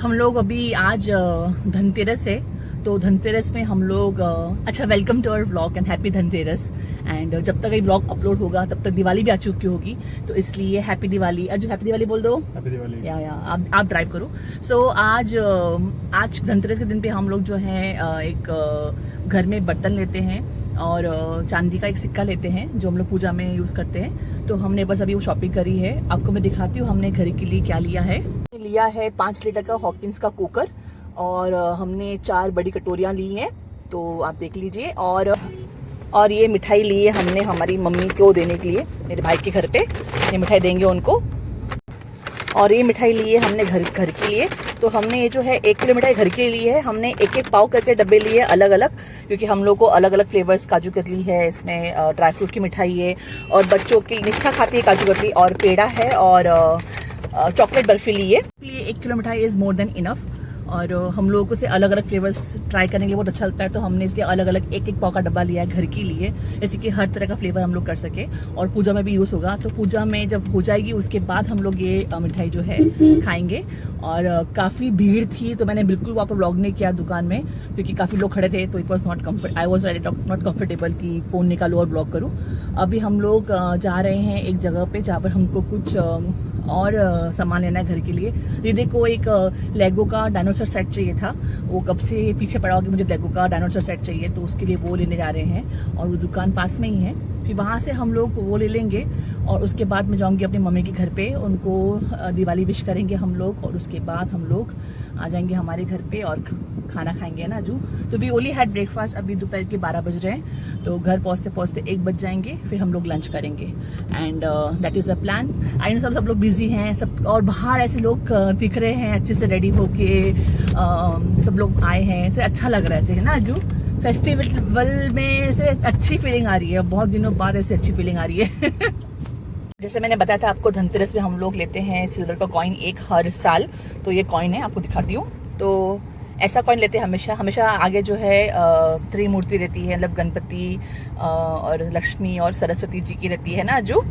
हम लोग अभी आज धनतेरस है, तो धनतेरस में हम लोग अच्छा welcome to our vlog and happy Dhanteras. And जब तक ये व्लॉग अपलोड होगा तब तक दिवाली भी आ चुकी होगी, तो इसलिए हैप्पी दिवाली। अजू हैप्पी दिवाली बोल दो। हैप्पी दिवाली। या आप ड्राइव करो। सो आज धनतेरस के दिन पे हम लोग जो है एक घर में बर्तन लेते हैं और चांदी का एक सिक्का लेते हैं जो हम लोग पूजा में यूज़ करते हैं। तो हमने बस अभी वो शॉपिंग करी है, आपको मैं दिखाती हूँ हमने घर के लिए क्या लिया है। लिया है 5 लीटर का हॉकिंस का कुकर और हमने 4 बड़ी कटोरियाँ ली हैं, तो आप देख लीजिए। और ये मिठाई ली है हमने हमारी मम्मी को देने के लिए, मेरे भाई के घर पे ये मिठाई देंगे उनको। और ये मिठाई ली है हमने घर के लिए, तो हमने ये जो है 1 किलो मिठाई घर के लिए है, हमने एक पाव करके डब्बे लिए अलग अलग, क्योंकि हम लोग को अलग अलग फ्लेवर्स काजू कतली है, इसमें ड्राई फ्रूट की मिठाई है और बच्चों की निष्ठा खाती है काजू कतली, और पेड़ा है और चॉकलेट बर्फी ली है। इसलिए 1 किलो मिठाई इज़ मोर देन इनफ। और हम लोगों को से अलग अलग फ्लेवर्स ट्राई करने के लिए बहुत अच्छा लगता है, तो हमने इसलिए अलग अलग एक पाव का डब्बा लिया है घर के लिए, जैसे कि हर तरह का फ्लेवर हम लोग कर सके और पूजा में भी यूज़ होगा। तो पूजा में जब हो जाएगी उसके बाद हम लोग ये मिठाई जो है खाएंगे। और काफ़ी भीड़ थी, तो मैंने बिल्कुल वहाँ पर व्लॉग नहीं किया दुकान में, क्योंकि काफ़ी लोग खड़े थे, तो it was I was not comfortable कि फ़ोन निकालूँ और ब्लॉग करूँ। अभी हम लोग जा रहे हैं एक जगह पे जहाँ पर हमको कुछ और सामान लेना है घर के लिए। ये देखो, एक लेगो का डायनासोर सेट चाहिए था, वो कब से पीछे पड़ा होगा, मुझे लेगो का डायनासोर सेट चाहिए, तो उसके लिए वो लेने जा रहे हैं और वो दुकान पास में ही है। फिर वहाँ से हम लोग वो ले लेंगे और उसके बाद मैं जाऊँगी अपनी मम्मी के घर पे, उनको दिवाली विश करेंगे हम लोग, और उसके बाद हम लोग आ जाएंगे हमारे घर पे और खाना खाएंगे ना जू। तो वी ओनली हैड ब्रेकफास्ट, अभी दोपहर के 12 बज रहे हैं, तो घर पहुँचते पहुँचते 1 बज जाएंगे, फिर हम लोग लंच करेंगे। And that is a plan. I know सब लोग बिजी हैं सब, और बाहर ऐसे लोग दिख रहे हैं अच्छे से रेडी होके, सब लोग आए हैं, ऐसे अच्छा लग रहा है ऐसे, है ना जू। फेस्टिवल में से अच्छी फीलिंग आ रही है, बहुत दिनों बाद ऐसे अच्छी फीलिंग आ रही है। जैसे मैंने बताया था आपको, धनतेरस में हम लोग लेते हैं सिल्वर का कॉइन एक हर साल, तो ये कॉइन है, आपको दिखाती हूँ। तो ऐसा कॉइन लेते हैं हमेशा आगे जो है त्रिमूर्ति रहती है, मतलब गणपति और लक्ष्मी और सरस्वती जी की रहती है ना जो,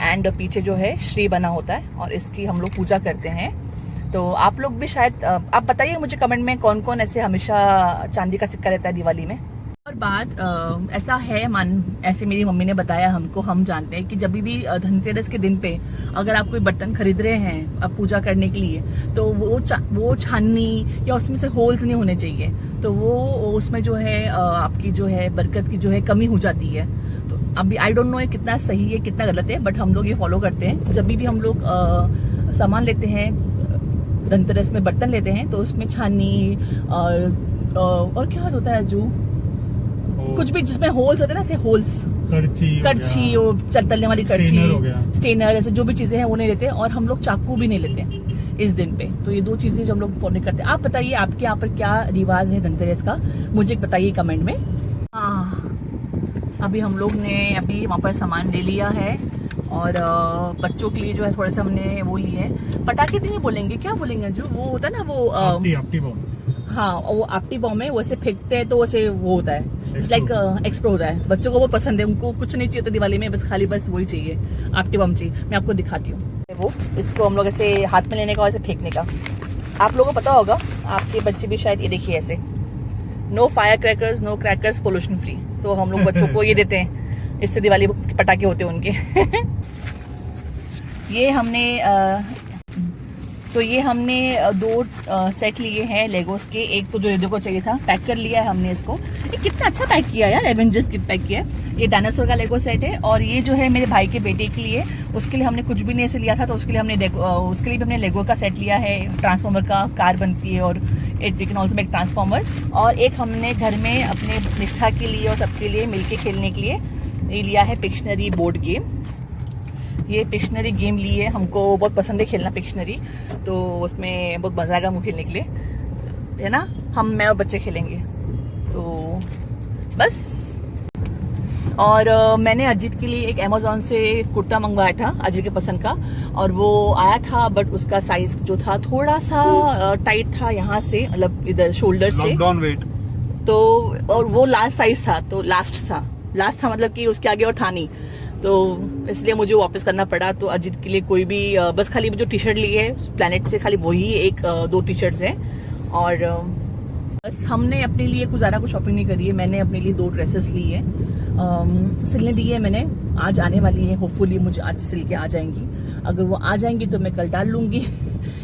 एंड पीछे जो है श्री बना होता है, और इसकी हम लोग पूजा करते हैं। तो आप लोग भी शायद, आप बताइए मुझे कमेंट में कौन कौन ऐसे हमेशा चांदी का सिक्का रहता है दिवाली में। और बात ऐसा है, ऐसे मेरी मम्मी ने बताया हमको, हम जानते हैं कि जब भी धनतेरस के दिन पे अगर आप कोई बर्तन खरीद रहे हैं अब पूजा करने के लिए, तो वो छाननी या उसमें से होल्स नहीं होने चाहिए, तो वो उसमें जो है आपकी जो है बरकत की जो है कमी हो जाती है। तो अभी आई डोंट नो कितना सही है कितना गलत है, बट हम लोग ये फॉलो करते हैं। जब भी हम लोग सामान लेते हैं धनतेरस में, बर्तन लेते हैं, तो उसमें छाननी और क्या होता है जो कुछ भी जिसमें होल्स होते हैं ना, ऐसे होल्स, करछी और तलने वाली करछी, स्टेनर, ऐसे जो भी चीजें हैं वो नहीं लेते, और हम लोग चाकू भी नहीं लेते इस दिन पे। तो ये 2 चीजें जो हम लोग फॉलो करते हैं। आप बताइए आपके यहाँ पर क्या रिवाज है धनतेरस का, मुझे बताइए कमेंट में। अभी हम लोग ने अभी वहाँ पर सामान ले लिया है, और बच्चों के लिए जो है थोड़ा सा हमने वो लिए है। पटाखे नहीं बोलेंगे, क्या बोलेंगे जो वो होता है ना, वो आपटी बॉम्ब। हाँ, वो आपटी बॉम्ब है, वैसे फेंकते हैं तो वैसे वो होता है, इट्स लाइक एक्सप्लोड होता है। बच्चों को वो पसंद है, उनको कुछ नहीं चाहिए तो दिवाली में, बस खाली बस वही चाहिए, आपटी बॉम्ब चाहिए। मैं आपको दिखाती हूँ वो, इसको हम लोग ऐसे हाथ में लेने का, ऐसे फेंकने का। आप लोगों को पता होगा, आपके बच्चे भी शायद, ये देखिए ऐसे, no fire crackers, no crackers, pollution free. तो हम लोग बच्चों को ये देते हैं, इससे दिवाली के पटाखे होते हैं उनके। ये हमने 2 सेट लिए हैं लेगोस के, एक तो जो रेडियो को चाहिए था पैक कर लिया है हमने इसको। ये कितना अच्छा पैक किया यार, एवेंजर्स किट पैक किया है। ये डायनासोर का लेगो सेट है, और ये जो है मेरे भाई के बेटे के लिए, उसके लिए हमने कुछ भी नहीं ऐसे लिया था, तो उसके लिए भी हमने लेगो का सेट लिया है। ट्रांसफॉर्मर का कार बनती है, और we can also make transformer. और एक हमने घर में अपने निष्ठा के लिए और सबके लिए मिलके खेलने के लिए ये लिया है पिक्शनरी बोर्ड गेम। ये पिक्शनरी गेम ली है, हमको बहुत पसंद है खेलना पिक्शनरी, तो उसमें बहुत मज़ा आएगा हमको खेलने के लिए, है ना। मैं और बच्चे खेलेंगे, तो बस। और मैंने अजीत के लिए एक अमेज़ॉन से कुर्ता मंगवाया था, अजीत के पसंद का, और वो आया था, बट उसका साइज जो था थोड़ा सा टाइट था यहाँ से, मतलब इधर शोल्डर से, तो और वो लास्ट साइज था, तो लास्ट था मतलब कि उसके आगे और था नहीं, तो इसलिए मुझे वापस करना पड़ा। तो अजीत के लिए कोई भी बस खाली जो टी शर्ट ली है प्लैनेट से, खाली वही एक 2 टी शर्ट्स हैं। और बस हमने अपने लिए कुछ ज़्यादा कुछ शॉपिंग नहीं करी है। मैंने अपने लिए 2 ड्रेसेस ली है, सिलने दी है मैंने, आज आने वाली है। होपफुली मुझे आज सिल के आ जाएंगी। अगर वो आ जाएंगी तो मैं कल डाल लूँगी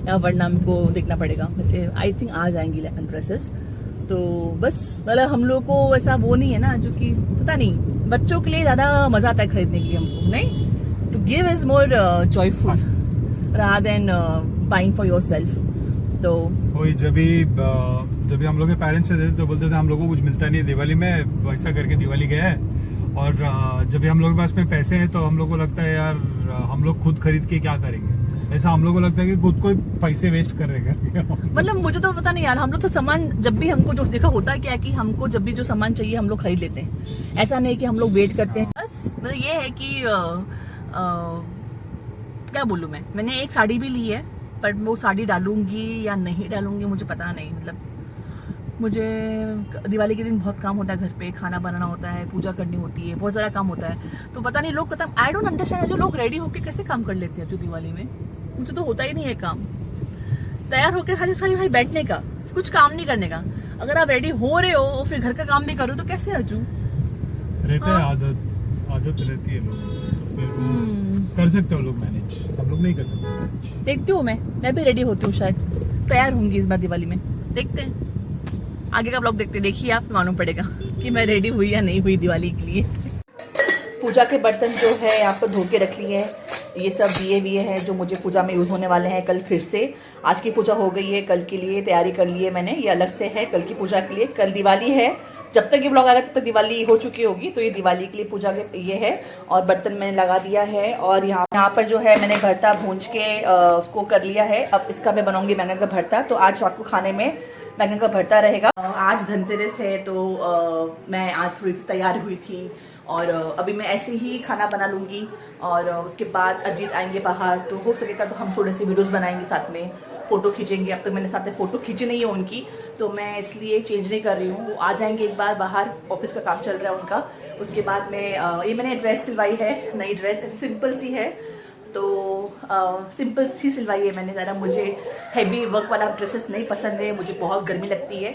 या वरना हमको देखना पड़ेगा। वैसे आई थिंक आ जाएंगी ड्रेसेस। तो बस मतलब हम लोग को ऐसा वो नहीं है ना, जो कि पता नहीं, बच्चों के लिए ज़्यादा मज़ा आता है खरीदने के लिए हमको, नहीं। To give is more joyful rather than buying for yourself. तो वही जब भी हम लोग के पेरेंट्स से देते तो बोलते थे हम लोग को कुछ मिलता नहीं है दिवाली में, वैसा करके दिवाली गया है। और जब भी हम लोग के पास में पैसे हैं तो हम लोग को लगता है यार हम लोग खुद खरीद के क्या करेंगे, ऐसा हम लोग को लगता है कि खुद को पैसे वेस्ट कर रहे हैं। मतलब मुझे तो पता नहीं यार, हम लोग तो सामान जब भी हमको जो देखा होता है क्या है कि हमको जब भी जो सामान चाहिए हम लोग खरीद लेते हैं। ऐसा नहीं कि हम लोग वेट करते हैं। बस मतलब ये है कि क्या बोलूं मैंने एक साड़ी भी ली है, पर वो साड़ी डालूंगी या नहीं डालूंगी मुझे पता नहीं। मतलब मुझे दिवाली के दिन बहुत काम होता है, घर पे खाना बनाना होता है, पूजा करनी होती है, बहुत सारा काम होता है। तो पता नहीं लोग खत्म, आई डोंट अंडरस्टैंड जो लोग रेडी होके कैसे काम कर लेते हैं जो दिवाली में। मुझे तो होता ही नहीं है काम, तैयार होकर खाली भाई बैठने का, कुछ काम नहीं करने का। अगर आप रेडी हो रहे हो और फिर घर का काम भी करो तो कैसे अर्जू रहते हैं, आदत रहती है लोग, तो फिर वो कर सकते हो लोग मैनेज, हम लोग नहीं कर सकते। देखती हूँ मैं भी रेडी होती हूँ, शायद तैयार होंगी इस बार दिवाली में। देखते हैं आगे का ब्लॉग देखिए आप, मालूम पड़ेगा कि मैं रेडी हुई या नहीं हुई दिवाली के लिए। पूजा के बर्तन जो है यहाँ पर धो के रख लिए हैं। ये सब दिए हैं जो मुझे पूजा में यूज़ होने वाले हैं कल फिर से। आज की पूजा हो गई है, कल के लिए तैयारी कर ली है मैंने, ये अलग से है कल की पूजा के लिए। कल दिवाली है, जब तक ये ब्लॉग आएगा तब तक दिवाली हो चुकी होगी। तो ये दिवाली के लिए पूजा के ये है। और बर्तन मैंने लगा दिया है। और यहाँ पर जो है मैंने भरता भूंज के उसको कर लिया है। अब इसका मैं बनाऊंगी बैंगन का भरता। तो आज रात को खाने में बैंगन का भरता रहेगा। आज धनतेरस है तो मैं आज थोड़ी सी तैयार हुई थी और अभी मैं ऐसे ही खाना बना लूँगी। और उसके बाद अजीत आएंगे बाहर, तो हो सकेगा तो हम थोड़े से वीडियोस बनाएंगे साथ में, फ़ोटो खींचेंगे। अब तो मैंने साथ में फ़ोटो खींची नहीं है उनकी, तो मैं इसलिए चेंज नहीं कर रही हूँ। वो आ जाएंगे एक बार, बाहर ऑफिस का काम चल रहा है उनका। उसके बाद में ये मैंने ड्रेस सिलवाई है, नई ड्रेस, ऐसी सिंपल सी है। तो सिंपल सी सिलवाई है मैंने, ज़्यादा मुझे हैवी वर्क वाला ड्रेसेस नहीं पसंद है, मुझे बहुत गर्मी लगती है।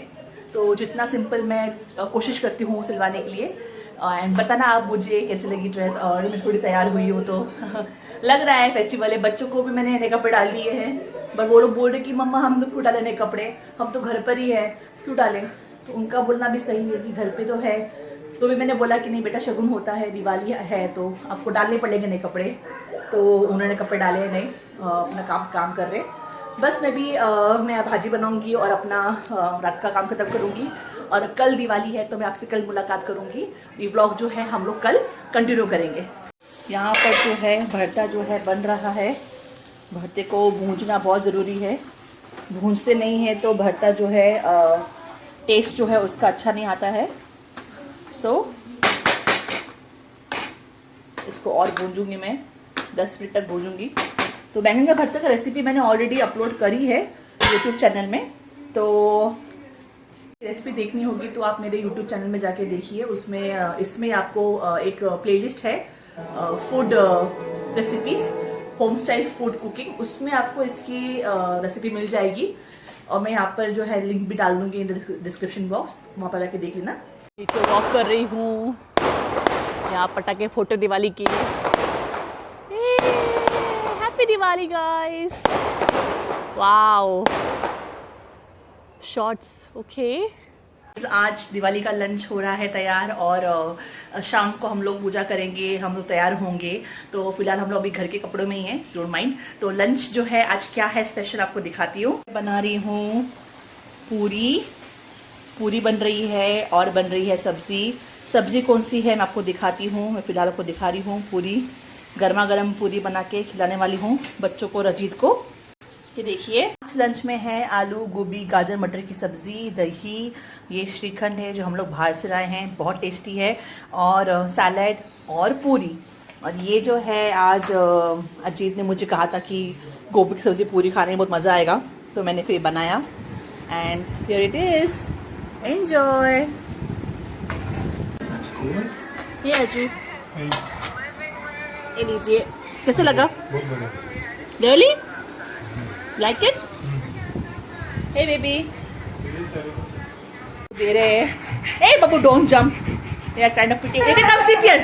तो जितना सिंपल मैं कोशिश करती हूँ सिलवाने के लिए। एंड बताना आप मुझे कैसी लगी ड्रेस। और मैं थोड़ी तैयार हुई हूँ तो लग रहा है फेस्टिवल है। बच्चों को भी मैंने नए कपड़े डाल दिए हैं, बट वो लोग बोल रहे कि मम्मा हम लोग क्यों डालें नए कपड़े, हम तो घर पर ही है, क्यों डालें। तो उनका बोलना भी सही है कि घर पे तो है। तो भी मैंने बोला कि नहीं बेटा, शगुन होता है, दिवाली है तो आपको डालने पड़ेंगे नए कपड़े। तो उन्होंने कपड़े डाले नहीं, अपना काम कर रहे। बस मैं भी मैं भाजी बनाऊंगी और अपना रात का काम खत्म करूंगी। और कल दिवाली है तो मैं आपसे कल मुलाकात करूंगी। ये व्लॉग जो है हम लोग कल कंटिन्यू करेंगे। यहाँ पर जो है भरता जो है बन रहा है। भरते को भूंजना बहुत ज़रूरी है, भूंजते नहीं है तो भरता जो है टेस्ट जो है उसका अच्छा नहीं आता है। सो इसको और भूंजूंगी मैं, 10 मिनट तक भूंजूंगी। तो बैंगन का भरते का रेसिपी मैंने ऑलरेडी अपलोड करी है यूट्यूब चैनल में। तो रेसिपी देखनी होगी तो आप मेरे यूट्यूब चैनल में जाके देखिए। उसमें इसमें आपको एक प्लेलिस्ट है food recipes, home style food cooking, उसमें आपको इसकी रेसिपी मिल जाएगी। और मैं यहाँ पर जो है लिंक भी डाल दूंगी इन डिस्क्रिप्शन बॉक्स, वहाँ पर जाके देख लेना। तो वॉक कर रही हूँ यहाँ पटाखे फोटो दिवाली की। Happy Diwali guys, wow shorts okay. आज दिवाली का लंच हो रहा है तैयार और शाम को हम लोग पूजा करेंगे, हम लोग तैयार होंगे। तो फिलहाल हम लोग अभी घर के कपड़ों में ही हैं, डोंट माइंड। तो लंच जो है आज क्या है स्पेशल आपको दिखाती हूँ। बना रही हूँ पूरी बन रही है और बन रही है सब्जी कौन सी है मैं आपको दिखाती हूँ। मैं फिलहाल आपको दिखा रही हूँ पूरी, गर्मा गर्म पूरी बना के खिलाने वाली हूँ बच्चों को, रजीत को। ये देखिए आज लंच में है आलू गोभी गाजर मटर की सब्जी, दही, ये श्रीखंड है जो हम लोग बाहर से लाए हैं, बहुत टेस्टी है, और सैलेड और पूरी। और ये जो है आज अजीत ने मुझे कहा था कि गोभी की सब्जी पूरी खाने में बहुत मज़ा आएगा, तो मैंने फिर बनाया। And here it is, enjoy. ये अजू ये लीजिए, कैसे लगा? बहुत बढ़िया। Really like it? Hey baby दे रहे हैं। Hey babu, don't jump. They are kind of pretty. Hey, come sit here.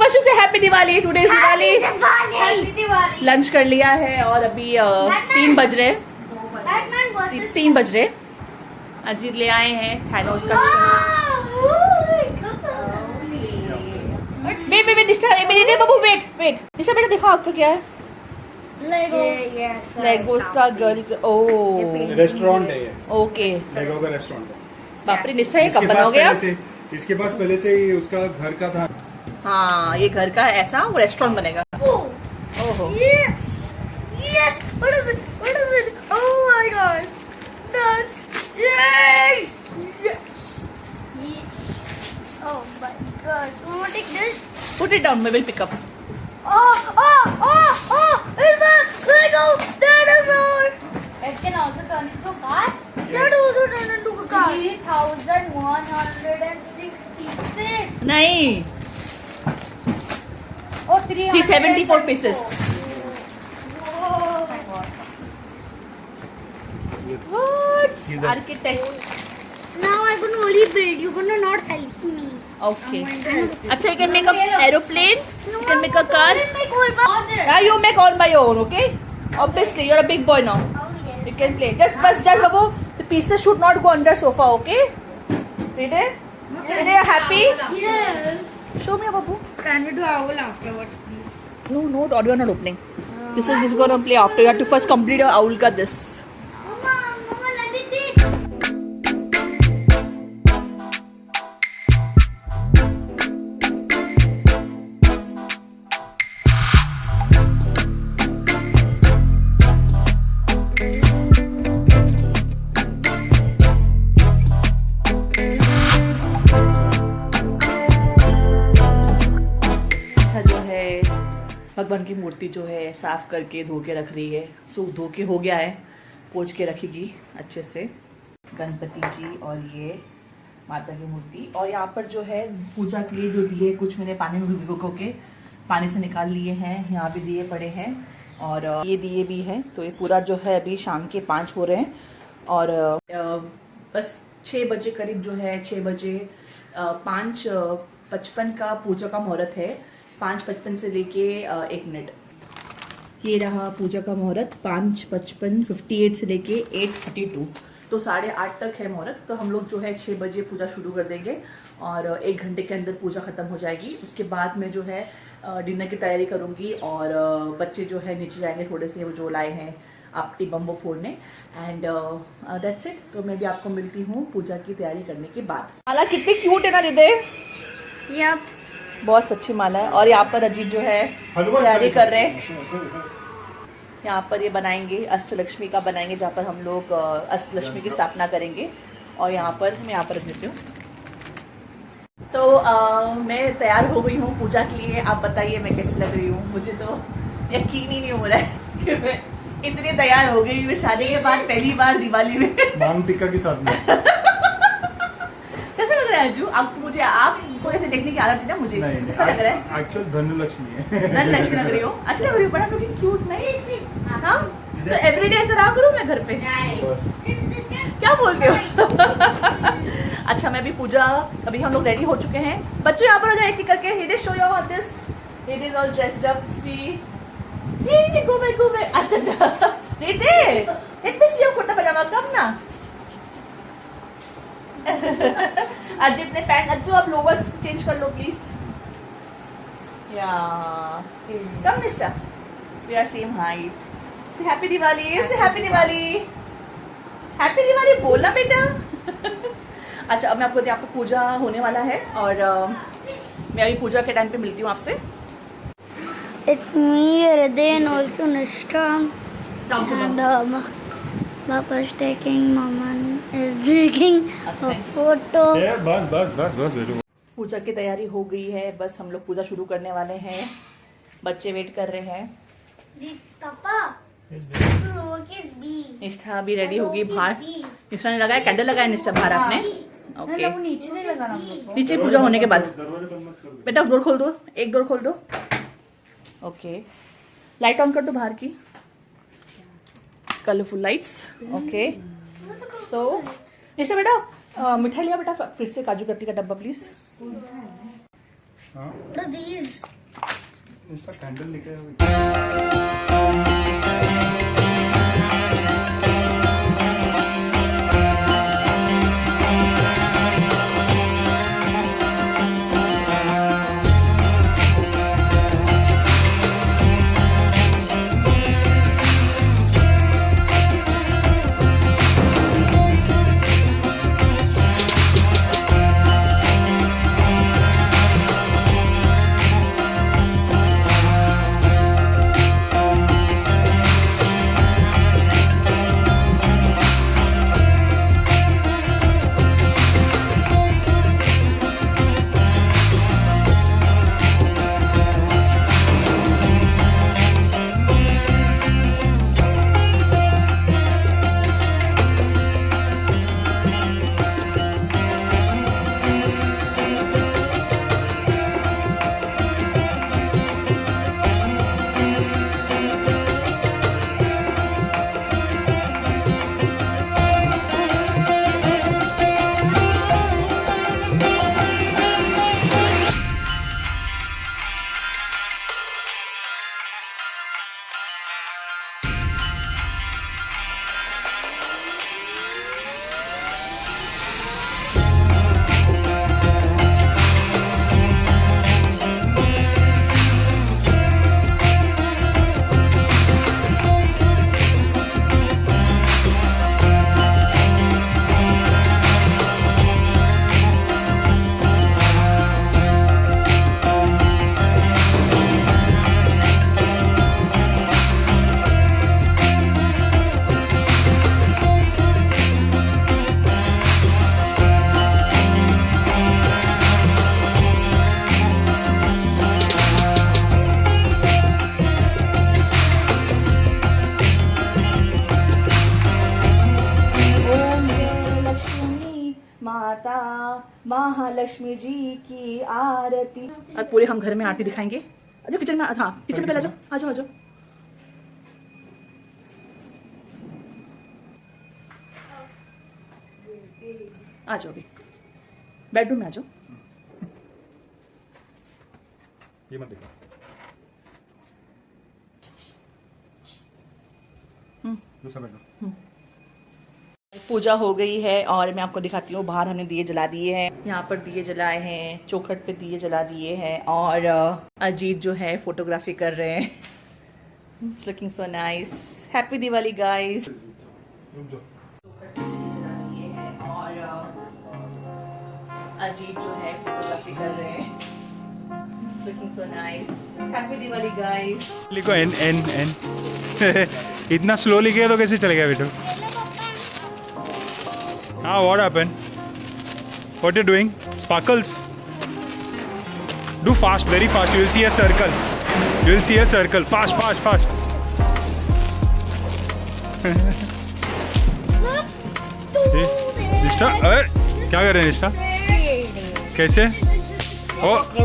First you say Happy Diwali. Today is Diwali. Happy Diwali. Lunch कर लिया है और अभी 3 बज रहे। Batman versus 3 बज रहे। अजीत ले आए हैं थैनोस का। वेट निष्ठा मेरी दे बाबू, वेट निष्ठा बेटा दिखाओ आपका क्या है? Lego. लेगोस का गर्ल। ओह रेस्टोरेंट है ये, ओके। लेगो का रेस्टोरेंट है। बाप रे निष्ठा, ये इसके कब पास बनाओगे आप? पहले से- इसके पास पहले से ही उसका घर का था। हाँ ये घर का ऐसा वो रेस्टोरेंट बनेगा। ओहो Yes. What is it? Oh my God. That's yay. Yes. Oh my gosh. You want to take this? Put it down, we will pick up. Oh! It's a Lego dinosaur. It can also turn into a car. That also turn into a car. 3,166. नहीं, Oh, 374 pieces. What? Architect. Now I'm gonna only build. You're gonna not help me. Okay. अच्छा, you can make a aeroplane. You can make a car. Make all about this. Yeah, you make on by your own, okay? Obviously, you're a big boy now. Oh yes. You can play. Just Babu, the pieces should not go under sofa, okay? Ready? Ready? Happy? Yes. Show me, Babu. Can we do owl afterwards, please? No, you are not opening. This is gonna play after. You have to first complete your owl ka this. Mama, let me see. अच्छा जो है भगवान की मूर्ति जो है साफ करके धो के रख रही है। सो धो के हो गया है, पोंछ के रखेगी अच्छे से। गणपति जी और ये माता की मूर्ति, और यहाँ पर जो है पूजा के लिए जो दिए कुछ मैंने पानी में भिगो के पानी से निकाल लिए हैं। यहाँ भी दिए पड़े हैं और ये दिए भी हैं। तो ये पूरा जो है अभी शाम के 5 हो रहे हैं और बस 6 बजे करीब जो है 6 बजे 5:55 का पूजा का मुहूर्त है। 5:55 से लेके 1 मिनट। ये रहा पूजा का मुहूर्त 5:55 58 से लेके 8:32, तो 8:30 तक है मुहूर्त। तो हम लोग जो है 6 बजे पूजा शुरू कर देंगे और 1 घंटे के अंदर पूजा खत्म हो जाएगी। उसके बाद मैं जो है डिनर की तैयारी करूंगी और बच्चे जो है नीचे जाएंगे थोड़े से, वो जो लाए हैं आपटी बम्बो फोड़ने, एंड दैट्स इट। तो मैं भी आपको मिलती हूँ पूजा की तैयारी करने के बाद। माला कितनी क्यूट है ना हृदय, Yep. बहुत अच्छी माला है। और यहाँ पर अजीत जो है तैयारी कर रहे हैं। यहाँ पर ये बनाएंगे अष्टलक्ष्मी का बनाएंगे, जहाँ पर हम लोग अष्टलक्ष्मी की स्थापना करेंगे। और यहाँ पर मैं यहाँ पर रख देती हूँ। तो मैं तैयार हो गई हूँ पूजा के लिए। आप बताइए मैं कैसी लग रही हूँ? मुझे तो यकीन ही नहीं हो रहा है कि मैं इतनी तैयार हो गई। मैं शादी के बाद पहली बार दिवाली में मांग टिक्का के साथ में। कैसा लग रहा है अज्जू? आपको मुझे आपको ऐसे देखने की आदत है ना मुझे, कैसा लग रहा है? एक्चुअल धनलक्ष्मी है। धन लक्ष्मी लग रही हो, अच्छी लग रही हो, बड़ा लुकिंग क्यूट नहीं? हाँ, तो एवरीडे ऐसा रहा करूँ मैं घर पे? बस क्या बोलते हो? अच्छा, मैं भी पूजा, अभी हम लोग रेडी हो चुके हैं। बच्चों यहाँ पर हो जाए करके, it is show you all this, it is all dressed up, see, go back, अच्छा, ready, let me see your kurta pyjama, come ना। अजित ने पैंट, अज्जू आप लोवर्स चेंज कर लो प्लीज। या कम निष्ठा, वी आर सेम हाइट। से हैप्पी दिवाली, से हैप्पी दिवाली, हैप्पी दिवाली बोलना बेटा। अच्छा, अब मैं आपको यहाँ पर पूजा होने वाला है और मैं अभी पूजा के टाइम पे मिलती हूँ आपसे। It's me, Hriday, and also Nishtha. And Papa's taking, Mama is taking a photo. बस बेटो। पूजा की तैयारी हो गई है, बस हम लोग पूजा शुरू करने वाले हैं। बच्चे वेट कर रहे हैं। Papa, look is B. निष्ठा भी रेडी होगी बाहर। निष्ठा ने लगाया, कैंडल लगाया निष्ठा बाहर आपने? ओके, नीचे नहीं लगाना हम लोग को। नीचे पूजा होने के बाद। बेटा डोर खोल दो, एक डोर खोल दो। ओके, लाइट ऑन कर दो बाहर की, कलरफुल लाइट्स। ओके, सो निशा बेटा मिठाई लिया बेटा फ्रिज से, काजू कतली का डब्बा प्लीज। What are these? इसका कैंडल लेके माता महालक्ष्मी जी की आरती। और पूरे हम घर में आरती दिखाएंगे। अच्छा किचन में, हाँ किचन में पहले आ जाओ, आ जाओ आ जाओ। आ जाओ अभी बेडरूम में आ जाओ। ये मत देखो। दूसरा बेडरूम। पूजा हो गई है और मैं आपको दिखाती हूँ, बाहर हमने दिए जला दिए हैं, यहाँ पर दिए जलाए हैं, चौखट पे दिए जला दिए हैं और अजीत जो है फोटोग्राफी कर रहे हैं। It's looking so nice. Happy Diwali guys. और अजीत जो है फोटोग्राफी कर रहे हैं। It's looking so nice. Happy Diwali guys. लिखो एन एन एन। इतना स्लो लिखे तो कैसे चलेगा बेटा? Ah, what happened? What you doing? Sparkles? Do fast, very fast. You will see a circle. You will see a circle. Fast, fast, fast. निष्ठा, अरे क्या कर रहे हैं निष्ठा? कैसे? ओ, ओ,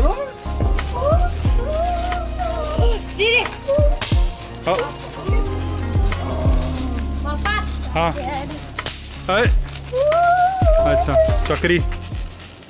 हाँ, अरे अच्छा चक्री